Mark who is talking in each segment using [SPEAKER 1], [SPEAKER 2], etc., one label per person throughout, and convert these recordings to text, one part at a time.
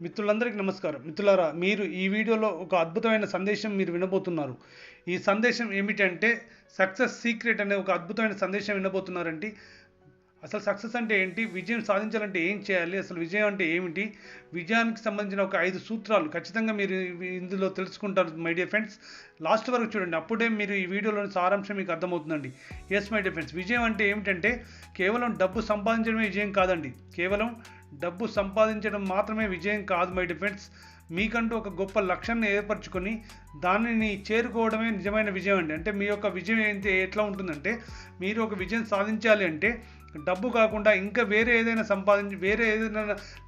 [SPEAKER 1] మిత్రులందరికీ నమస్కారం. మిత్రులారా, మీరు ఈ వీడియోలో ఒక అద్భుతమైన సందేశం మీరు వినబోతున్నారు. ఈ సందేశం ఏమిటంటే సక్సెస్ సీక్రెట్ అనే ఒక అద్భుతమైన సందేశం వినబోతున్నారండి. అసలు సక్సెస్ అంటే ఏంటి? విజయం సాధించాలంటే ఏం చేయాలి? అసలు విజయం అంటే ఏమిటి? విజయానికి సంబంధించిన ఒక 5 సూత్రాలు ఖచ్చితంగా మీరు ఇందులో తెలుసుకుంటారు మై డియర్ ఫ్రెండ్స్. లాస్ట్ వరకు చూడండి. అప్పుడే మీరు ఈ వీడియోలోని సారాంశం మీకు అర్థమవుతుందండి. ఎస్ మై డియర్ ఫ్రెండ్స్, విజయం అంటే ఏమిటంటే కేవలం డబ్బు సంపాదించడమే విజయం కాదండి. కేవలం డబ్బు సంపాదించడం మాత్రమే విజయం కాదు మై డియర్ ఫ్రెండ్స్. మీకంటూ ఒక గొప్ప లక్ష్యాన్ని ఏర్పరచుకొని దానిని చేరుకోవడమే నిజమైన విజయం అండి. అంటే మీ యొక్క విజయం ఏంటి ఎట్లా ఉంటుందంటే, మీరు ఒక విజయం సాధించాలి అంటే డబ్బు కాకుండా ఇంకా వేరే ఏదైనా వేరే ఏదైనా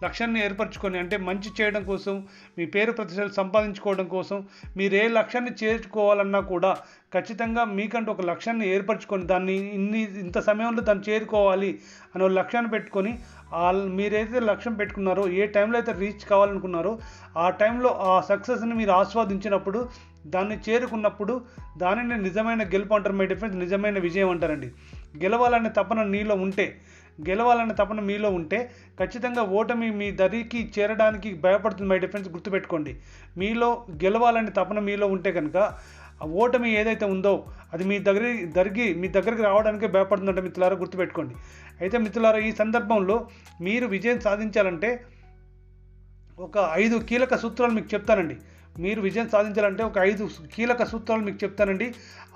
[SPEAKER 1] లక్ష్యాన్ని ఏర్పరచుకొని, అంటే మంచి చేయడం కోసం, మీ పేరు ప్రతిష్టలు సంపాదించుకోవడం కోసం, మీరు ఏ లక్ష్యాన్ని చేరుకోవాలన్నా కూడా ఖచ్చితంగా మీకంటూ ఒక లక్ష్యాన్ని ఏర్పరచుకొని దాన్ని ఇంత సమయంలో దాన్ని చేరుకోవాలి అనే లక్ష్యాన్ని పెట్టుకొని మీరైతే లక్ష్యం పెట్టుకున్నారో, ఏ టైంలో అయితే రీచ్ కావాలనుకున్నారో ఆ టైంలో ఆ సక్సెస్ని మీరు ఆస్వాదించినప్పుడు, దాన్ని చేరుకున్నప్పుడు దానిని నిజమైన గెలుపు అంటారు మై డిఫరెన్స్. నిజమైన విజయం అంటారండి. గెలవాలనే తపన మీలో ఉంటే ఖచ్చితంగా ఓటమి మీ దరికి చేరడానికి భయపడుతుంది మై డిఫరెన్స్. గుర్తుపెట్టుకోండి, మీలో గెలవాలనే తపన మీలో ఉంటే కనుక ఆ ఓటమి ఏదైతే ఉందో అది మీ దగ్గరికి రావడానికే భయపడుతుందంటే మిత్రులారా గుర్తుపెట్టుకోండి. అయితే మిత్రులారా, ఈ సందర్భంలో మీరు విజయం సాధించాలంటే ఒక 5 కీలక సూత్రాలు మీకు చెప్తానండి. మీరు విజయం సాధించాలంటే ఒక 5 కీలక సూత్రాలు మీకు చెప్తానండి.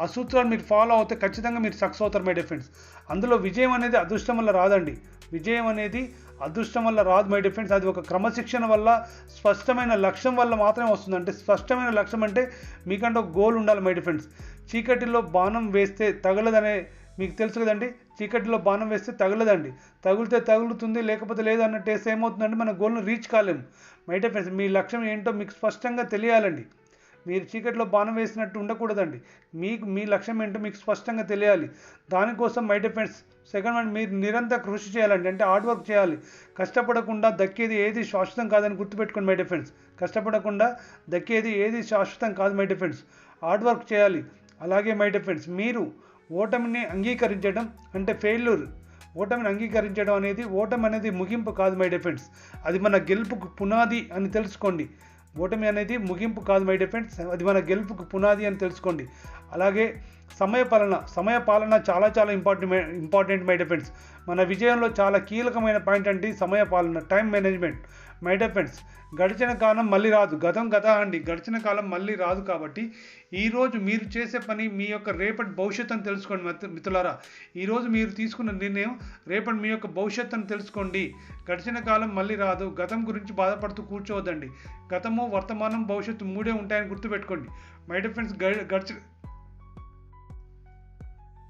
[SPEAKER 1] ఆ సూత్రాలు మీరు ఫాలో అవుతే ఖచ్చితంగా మీరు సక్సెస్ అవుతారు మై డియర్ ఫ్రెండ్స్. అందులో విజయం అనేది అదృష్టం వల్ల రాదండి. విజయం అనేది అదృష్టం వల్ల రాదు మై డియర్ ఫ్రెండ్స్. అది ఒక క్రమశిక్షణ వల్ల, స్పష్టమైన లక్ష్యం వల్ల మాత్రమే వస్తుంది. అంటే స్పష్టమైన లక్ష్యం అంటే మీకంటే ఒక గోల్ ఉండాలి మై డియర్ ఫ్రెండ్స్. చీకటిలో బాణం వేస్తే తగలదనే మీకు తెలుసు కదండి. చీకటిలో బాణం వేస్తే తగలదండి, తగిలితే తగులుతుంది, లేకపోతే లేదు అన్నట్టు వేస్తే ఏమవుతుందంటే మన గోల్ను రీచ్ కాలేము మై డియర్ ఫ్రెండ్స్. మీ లక్ష్యం ఏంటో మీకు స్పష్టంగా తెలియాలండి. మీరు చీకటిలో బాణం వేసినట్టు ఉండకూడదండి. మీ లక్ష్యం ఏంటో మీకు స్పష్టంగా తెలియాలి. దానికోసం my dear friends second one, మీరు నిరంతర కృషి చేయాలండి. అంటే హార్డ్ వర్క్ చేయాలి. కష్టపడకుండా దక్కేది ఏది శాశ్వతం కాదని గుర్తుపెట్టుకోండి మై డియర్ ఫ్రెండ్స్. కష్టపడకుండా దక్కేది ఏది శాశ్వతం కాదు my dear friends. Hard work చేయాలి. అలాగే మై డియర్ ఫ్రెండ్స్, మీరు ఓటమిని అంగీకరించడం అంటే ఓటమిని అంగీకరించడం అనేది, ఓటమి అనేది ముగింపు కాదు మై డియర్ ఫ్రెండ్స్. అది మన గెలుపుకు పునాది అని తెలుసుకోండి. ఓటమి అనేది ముగింపు కాదు మై డియర్ ఫ్రెండ్స్, అది మన గెలుపుకు పునాది అని తెలుసుకోండి. అలాగే సమయపాలన చాలా చాలా ఇంపార్టెంట్ మై డియర్ ఫ్రెండ్స్. మన విజయంలో చాలా కీలకమైన పాయింట్ అంటే సమయపాలన, time management my dear friends. గడిచిన కాలం మళ్ళీ రాదు. గడిచిన కాలం మళ్ళీ రాదు. కాబట్టి ఈరోజు మీరు చేసే పని మీ యొక్క రేపటి భవిష్యత్తును తెలుసుకోండి మిత్రులారా. ఈరోజు మీరు తీసుకున్న నిర్ణయం రేపటి మీ యొక్క భవిష్యత్తును తెలుసుకోండి. గడిచిన కాలం మళ్ళీ రాదు. గతం గురించి బాధపడుతూ కూర్చోవద్దండి. గతము, వర్తమానం, భవిష్యత్తు 3 ఉంటాయని గుర్తుపెట్టుకోండి మై డియర్ ఫ్రెండ్స్.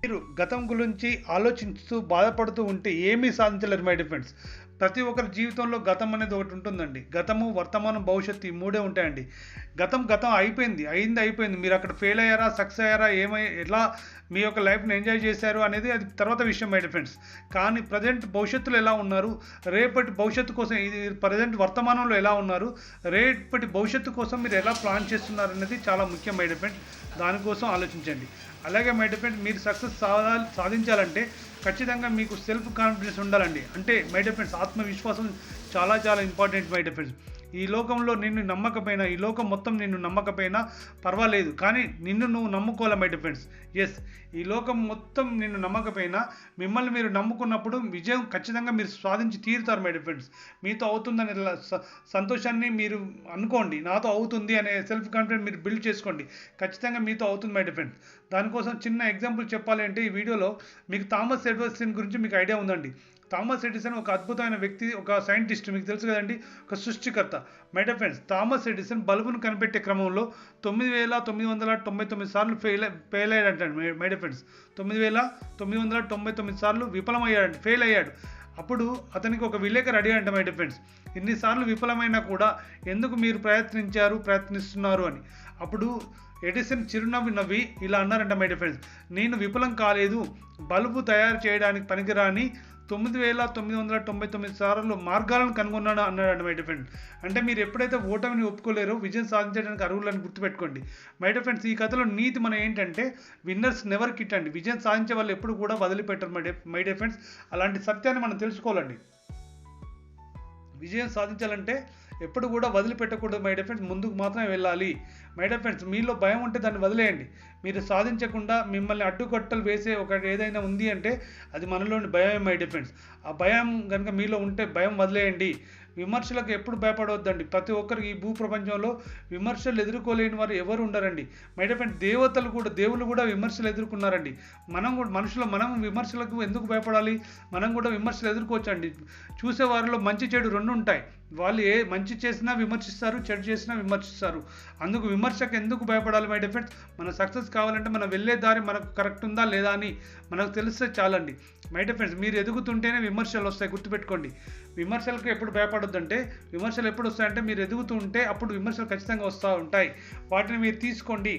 [SPEAKER 1] మీరు గతం గురించి ఆలోచిస్తూ బాధపడుతూ ఉంటే ఏమీ సాధించలేరు మై డియర్ ఫ్రెండ్స్. ప్రతి ఒక్కరి జీవితంలో గతం అనేది ఒకటి ఉంటుందండి. గతము, వర్తమానం, భవిష్యత్తు ఈ 3 ఉంటాయండి. గతం అయిపోయింది. మీరు అక్కడ ఫెయిల్ అయ్యారా, సక్సెస్ అయ్యారా, ఎలా మీ యొక్క లైఫ్ని ఎంజాయ్ చేశారు అనేది అది తర్వాత విషయం మై డియర్ ఫ్రెండ్స్. కానీ ప్రజెంట్ భవిష్యత్తులో ఎలా ఉన్నారు, రేపటి భవిష్యత్తు కోసం, ఇది ప్రజెంట్ వర్తమానంలో ఎలా ఉన్నారు, రేపటి భవిష్యత్తు కోసం మీరు ఎలా ప్లాన్ చేస్తున్నారు అనేది చాలా ముఖ్యం మై డియర్ ఫ్రెండ్స్. దానికోసం ఆలోచించండి. అలాగే మై డియర్ ఫ్రెండ్స్, మీరు సక్సెస్ సాధించాలంటే ఖచ్చితంగా మీకు సెల్ఫ్ కాన్ఫిడెన్స్ ఉండాలండి. అంటే మై డియర్ ఫ్రెండ్స్, ఆత్మవిశ్వాసం చాలా చాలా ఇంపార్టెంట్ మై డియర్ ఫ్రెండ్స్. ఈ లోకం మొత్తం నిన్ను నమ్మకపోయినా పర్వాలేదు, కానీ నిన్ను నువ్వు నమ్ముకోవాలి మై డియర్ ఫ్రెండ్స్. ఎస్, ఈ లోకం మొత్తం నిన్ను నమ్మకపోయినా మిమ్మల్ని మీరు నమ్ముకున్నప్పుడు విజయం ఖచ్చితంగా మీరు సాధించి తీరుతారు మై డియర్ ఫ్రెండ్స్. మీతో అవుతుందనే సంతోషాన్ని మీరు అనుకోండి. నాతో అవుతుంది అనే సెల్ఫ్ కాన్ఫిడెన్స్ మీరు బిల్డ్ చేసుకోండి. ఖచ్చితంగా మీతో అవుతుంది మై డియర్ ఫ్రెండ్స్. దానికోసం చిన్న ఎగ్జాంపుల్ చెప్పాలి అంటే, ఈ వీడియోలో మీకు థామస్ ఎడిసన్ గురించి మీకు ఐడియా ఉందండి. థామస్ ఎడిసన్ ఒక అద్భుతమైన వ్యక్తి, ఒక సైంటిస్ట్, మీకు తెలుసు కదండి, ఒక సృష్టికర్త my dear friends. Thomas Edison బల్బును కనిపెట్టే క్రమంలో 9,999 సార్లు ఫెయిల్ అయ్యాడంట మై డియర్ ఫ్రెండ్స్. 9,999 సార్లు ఫెయిల్ అయ్యాడు. అప్పుడు అతనికి ఒక విలేకరు అడిగాడంట మై డియర్ ఫ్రెండ్స్, ఇన్నిసార్లు విఫలమైనా కూడా ఎందుకు మీరు ప్రయత్నిస్తున్నారు అని. అప్పుడు ఎడిసన్ చిరునవ్వు నవ్వి ఇలా అన్నారంట మై డియర్ ఫ్రెండ్స్, నేను విఫలం కాలేదు, బల్బు తయారు చేయడానికి పనికిరాని 9,999 సార్లు మార్గాలను కనుగొన్నాను అన్నాడు మై డియర్ ఫ్రెండ్. అంటే మీరు ఎప్పుడైతే ఓటమిని ఒప్పుకోలేరో విజయం సాధించడానికి అర్హులని గుర్తుపెట్టుకోండి మై డియర్ ఫ్రెండ్స్. ఈ కథలో నీతి మన ఏంటంటే, విన్నర్స్ నెవర్ కిట్ అండి. విజయం సాధించే వాళ్ళు ఎప్పుడు కూడా వదిలిపెట్టరు మై డియర్ ఫ్రెండ్స్. అలాంటి సత్యాన్ని మనం తెలుసుకోవాలండి. విజయం సాధించాలంటే ఎప్పుడు కూడా వదిలిపెట్టకూడదు మై డియర్ ఫ్రెండ్స్, ముందుకు మాత్రమే వెళ్ళాలి మై డియర్ ఫ్రెండ్స్. మీలో భయం ఉంటే దాన్ని వదిలేయండి. మీరు సాధించకుండా మిమ్మల్ని అడ్డుకట్టలు వేసే ఒకటి ఏదైనా ఉంది అంటే అది మనలోని భయమే మై డియర్ ఫ్రెండ్స్. ఆ భయం కనుక మీలో ఉంటే భయం వదిలేయండి. విమర్శలకు ఎప్పుడు భయపడవద్దండి. ప్రతి ఒక్కరికి ఈ భూ ప్రపంచంలో విమర్శలు ఎదుర్కోలేని వారు ఎవరు ఉండరండి మై డియర్ ఫ్రెండ్స్. దేవుళ్ళు కూడా విమర్శలు ఎదుర్కొన్నారండి. మనం విమర్శలకు ఎందుకు భయపడాలి? మనం కూడా విమర్శలు ఎదుర్కోవచ్చండి. చూసేవారిలో మంచి చెడు రెండు ఉంటాయి. వాళ్ళు ఏ మంచి చేసినా విమర్శిస్తారు, చెడు చేసినా విమర్శిస్తారు. అందుకు విమర్శకు ఎందుకు భయపడాలి మై డియర్ ఫ్రెండ్స్? మన సక్సెస్ కావాలంటే మనం వెళ్ళే దారి మనకు కరెక్ట్ ఉందా లేదా అని మనకు తెలిస్తే చాలండి మై డియర్ ఫ్రెండ్స్. మీరు ఎదుగుతుంటేనే విమర్శలు వస్తాయి, గుర్తుపెట్టుకోండి. విమర్శలకు ఎప్పుడు భయపడొద్దంటే, విమర్శలు ఎప్పుడు వస్తాయంటే మీరు ఎదుగుతూ ఉంటే అప్పుడు విమర్శలు ఖచ్చితంగా వస్తూ ఉంటాయి. వాటిని మీరు తీసుకోండి,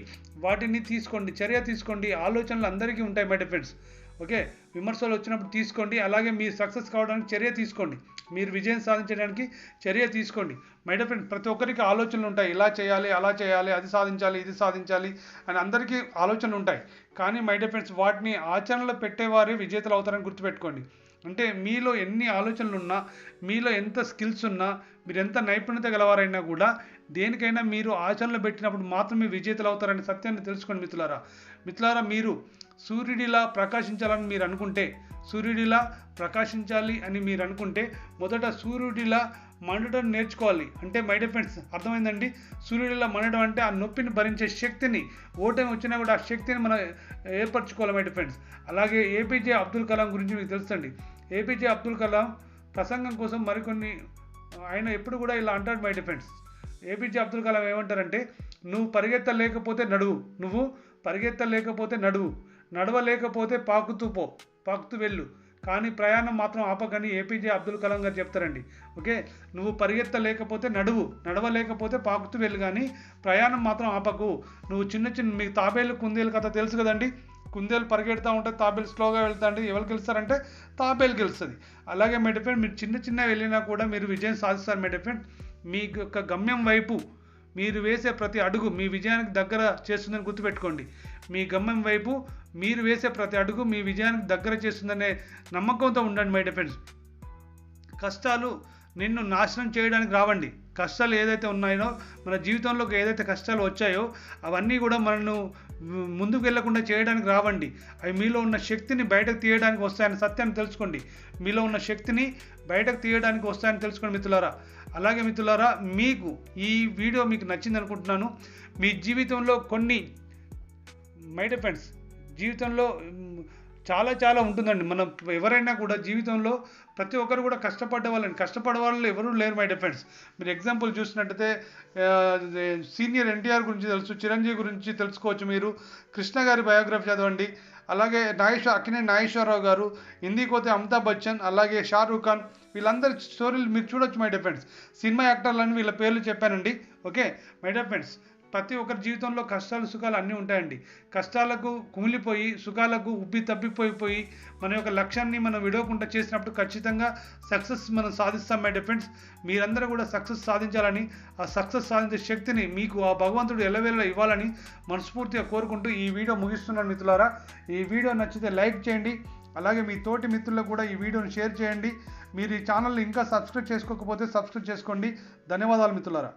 [SPEAKER 1] చర్య తీసుకోండి. ఆలోచనలు అందరికీ ఉంటాయి మై డియర్ ఫ్రెండ్స్. ఓకే, విమర్శలు వచ్చినప్పుడు తీసుకోండి. అలాగే మీరు సక్సెస్ కావడానికి చర్య తీసుకోండి. మీరు విజయం సాధించడానికి చర్య తీసుకోండి మై డియర్ ఫ్రెండ్స్. ప్రతి ఒక్కరికి ఆలోచనలు ఉంటాయి. ఇలా చేయాలి, అలా చేయాలి, అది సాధించాలి, ఇది సాధించాలి అని అందరికీ ఆలోచనలు ఉంటాయి. కానీ మై డియర్ ఫ్రెండ్స్, వాటిని ఆచరణలో పెట్టేవారే విజేతలు అవుతారని గుర్తుపెట్టుకోండి. అంటే మీలో ఎన్ని ఆలోచనలు ఉన్నా, మీలో ఎంత స్కిల్స్ ఉన్నా, మీరు ఎంత నైపుణ్యత గలవారైనా కూడా దేనికైనా మీరు ఆచరణలో పెట్టినప్పుడు మాత్రమే విజేతలు అవుతారనే సత్యాన్ని తెలుసుకోండి మిత్రులారా. మీరు సూర్యుడిలా ప్రకాశించాలని మీరు అనుకుంటే, మొదట సూర్యుడిలా మండడం నేర్చుకోవాలి. అంటే మై డియర్ ఫ్రెండ్స్, అర్థమైందండి? సూర్యుడిలా మండడం అంటే ఆ నొప్పిని భరించే శక్తిని, ఓటమి వచ్చినా కూడా ఆ శక్తిని మనం ఏర్పరచుకోవాలి మై డియర్ ఫ్రెండ్స్. అలాగే ఏపీజే అబ్దుల్ కలాం గురించి మీకు తెలుసండి. ఏపీజే అబ్దుల్ కలాం ప్రసంగం కోసం ఆయన ఎప్పుడు కూడా ఇలా అంటాడు my dear friends. APJ Abdul Kalam ఏమంటారంటే, నువ్వు పరిగెత్తలేకపోతే నడువు, నడవలేకపోతే పాకుతూ వెళ్ళు, కానీ ప్రయాణం మాత్రం ఆపకని ఏపీజే అబ్దుల్ కలాం గారు చెప్తారండి. ఓకే, నువ్వు పరిగెత్తలేకపోతే నడవలేకపోతే పాకుతూ వెళ్ళు, కానీ ప్రయాణం మాత్రం ఆపకు. నువ్వు మీకు తాబేలు కుందేలు కథ తెలుసు కదండి. కుందేలు పరిగెడుతూ ఉంటే తాబేలు స్లోగా వెళ్తా అంటే ఎవరు గెలుస్తారంటే తాబేలు గెలుస్తుంది. అలాగే మై డియర్ ఫ్రెండ్, మీరు చిన్న వెళ్ళినా కూడా మీరు విజయం సాధిస్తారు మై డియర్ ఫ్రెండ్. మీ యొక్క గమ్యం వైపు మీరు వేసే ప్రతి అడుగు మీ విజయానికి దగ్గర చేస్తుందని గుర్తుపెట్టుకోండి. మీ గమ్యం వైపు మీరు వేసే ప్రతి అడుగు మీ విజయానికి దగ్గర చేస్తుందనే నమ్మకంతో ఉండండి మై డియర్ ఫ్రెండ్స్. కష్టాలు నిన్ను నాశనం చేయడానికి రావండి. కష్టాలు ఏదైతే ఉన్నాయో, మన జీవితంలోకి ఏదైతే కష్టాలు వచ్చాయో అవన్నీ కూడా మనను ముందుకు వెళ్లకుండా చేయడానికి రావండి. అవి మీలో ఉన్న శక్తిని బయటకు తీయడానికి వస్తాయని సత్యాన్ని తెలుసుకోండి. మీలో ఉన్న శక్తిని బయటకు తీయడానికి వస్తాయని తెలుసుకోండి మిత్రులారా. అలాగే మిత్రులారా, మీకు ఈ వీడియో మీకు నచ్చింది అనుకుంటున్నాను. మీ జీవితంలో కొన్ని మై డియర్ ఫ్రెండ్స్, జీవితంలో చాలా ఉంటుందండి. మనం ఎవరైనా కూడా జీవితంలో ప్రతి ఒక్కరు కూడా కష్టపడే వాళ్ళు ఎవరూ లేరు మై డియర్ ఫ్రెండ్స్. మీరు ఎగ్జాంపుల్ చూసినట్టయితే సీనియర్ ఎన్టీఆర్ గురించి తెలుసు, చిరంజీవి గురించి తెలుసుకోవచ్చు. మీరు కృష్ణ గారి బయోగ్రఫీ చదవండి. అలాగే అక్కినేని నాగేశ్వరరావు గారు, హిందీకి పోతే అమితాబ్ బచ్చన్, అలాగే షారూఖ్ ఖాన్, వీళ్ళందరి స్టోరీలు మీరు చూడొచ్చు మై డియర్ ఫ్రెండ్స్. సినిమా యాక్టర్లని వీళ్ళ పేర్లు చెప్పానండి. ఓకే మై డియర్ ఫ్రెండ్స్, ప్రతి ఒక్కరి జీవితంలో కష్టాలు సుఖాలు అన్నీ ఉంటాయండి. కష్టాలకు కుమిలిపోయి, సుఖాలకు ఉబ్బి తప్పిపోయి మన యొక్క లక్ష్యాన్ని మనం విడవకుండా చేసినప్పుడు ఖచ్చితంగా సక్సెస్ మనం సాధిస్తాం మై డియర్ ఫ్రెండ్స్. మీరందరూ కూడా సక్సెస్ సాధించాలని, ఆ సక్సెస్ సాధించే శక్తిని మీకు ఆ భగవంతుడు ఎల్లవేళలా ఇవ్వాలని మనస్ఫూర్తిగా కోరుకుంటూ ఈ వీడియో ముగిస్తున్నాను మిత్రులారా. ఈ వీడియో నచ్చితే లైక్ చేయండి. అలాగే మీ తోటి మిత్రులకు కూడా ఈ వీడియోని షేర్ చేయండి. మీరు ఈ ఛానల్ని ఇంకా సబ్స్క్రైబ్ చేసుకోకపోతే సబ్స్క్రైబ్ చేసుకోండి. ధన్యవాదాలు మిత్రులారా.